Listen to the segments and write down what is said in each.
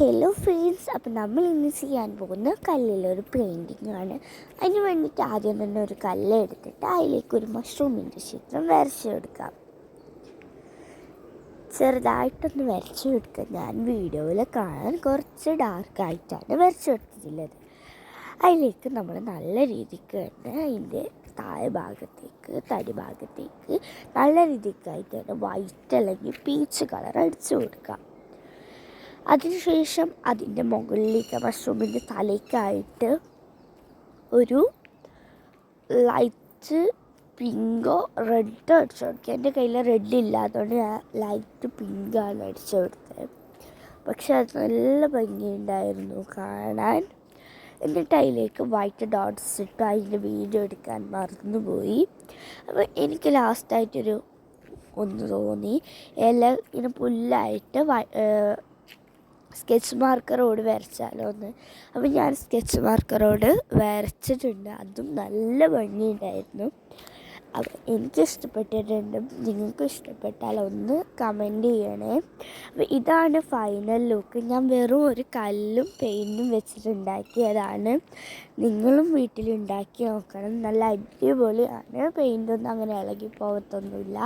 Hello friends, അപ്പോൾ നമ്മൾ ഇന്ന് ചെയ്യാൻ പോകുന്ന കല്ലിലൊരു പെയിൻറ്റിങ് ആണ്. അതിന് വേണ്ടിയിട്ട് ആദ്യം തന്നെ ഒരു കല്ല് എടുത്തിട്ട് അതിലേക്ക് ഒരു മഷ്റൂമിൻ്റെ ചിത്രം വരച്ചെടുക്കാം. ചെറുതായിട്ടൊന്ന് വരച്ചെടുക്കുക. ഞാൻ വീഡിയോയിൽ കാണാൻ കുറച്ച് ഡാർക്കായിട്ടാണ് വരച്ചെടുത്തിട്ടുള്ളത്. അതിലേക്ക് നമ്മൾ നല്ല രീതിക്ക് തന്നെ അതിൻ്റെ താഴെ ഭാഗത്തേക്ക് തടി ഭാഗത്തേക്ക് നല്ല രീതിക്കായിട്ട് തന്നെ വൈറ്റ് അല്ലെങ്കിൽ പീച്ച് കളർ അടിച്ചു കൊടുക്കാം. അതിനുശേഷം അതിൻ്റെ മുകളിലേക്ക് മഷ്റൂമിൻ്റെ തലയ്ക്കായിട്ട് ഒരു ലൈറ്റ് പിങ്കോ റെഡോ അടിച്ചു കൊടുക്കുക. എൻ്റെ കയ്യിൽ റെഡ് ഇല്ലാത്തതുകൊണ്ട് ഞാൻ ലൈറ്റ് പിങ്കാണ് അടിച്ചു കൊടുത്തത്. പക്ഷെ അത് നല്ല ഭംഗിയുണ്ടായിരുന്നു കാണാൻ. എന്നിട്ട് അതിലേക്ക് വൈറ്റ് ഡോട്ട്സ് ഇട്ട് അതിൻ്റെ വീഡിയോ എടുക്കാൻ മറന്നുപോയി. അപ്പോൾ എനിക്ക് ലാസ്റ്റായിട്ടൊരു ഒന്ന് തോന്നി, എല്ലാം ഇങ്ങനെ പുല്ലായിട്ട് സ്കെച്ച് മാർക്കറോട് വരച്ചാലോ എന്ന്. അപ്പം ഞാൻ സ്കെച്ച് മാർക്കറോട് വരച്ചിട്ടുണ്ട്. അതും നല്ല ഭംഗിയുണ്ടായിരുന്നു. അപ്പം എനിക്കിഷ്ടപ്പെട്ടിട്ടുണ്ട്. നിങ്ങൾക്ക് ഇഷ്ടപ്പെട്ടാൽ ഒന്ന് കമൻറ്റ് ചെയ്യണേ. അപ്പോൾ ഇതാണ് ഫൈനൽ ലുക്ക്. ഞാൻ വെറും ഒരു കല്ലും പെയിൻറ്റും വെച്ചിട്ടുണ്ടാക്കിയതാണ്. നിങ്ങളും വീട്ടിലുണ്ടാക്കി നോക്കണം. നല്ല അടിപൊളിയാണ്. പെയിൻറ്റൊന്നും അങ്ങനെ ഇളകി പോകത്തൊന്നുമില്ല.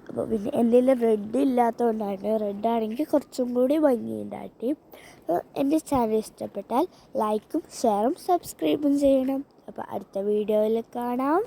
അപ്പോൾ പിന്നെ എന്തെങ്കിലും റെഡ് ഇല്ലാത്തതുകൊണ്ടാണ്. റെഡാണെങ്കിൽ കുറച്ചും കൂടി ഭംഗിയുണ്ടാക്കി. എൻ്റെ ചാനൽ ഇഷ്ടപ്പെട്ടാൽ ലൈക്കും ഷെയറും സബ്സ്ക്രൈബും ചെയ്യണം. അപ്പോൾ അടുത്ത വീഡിയോയിൽ കാണാം.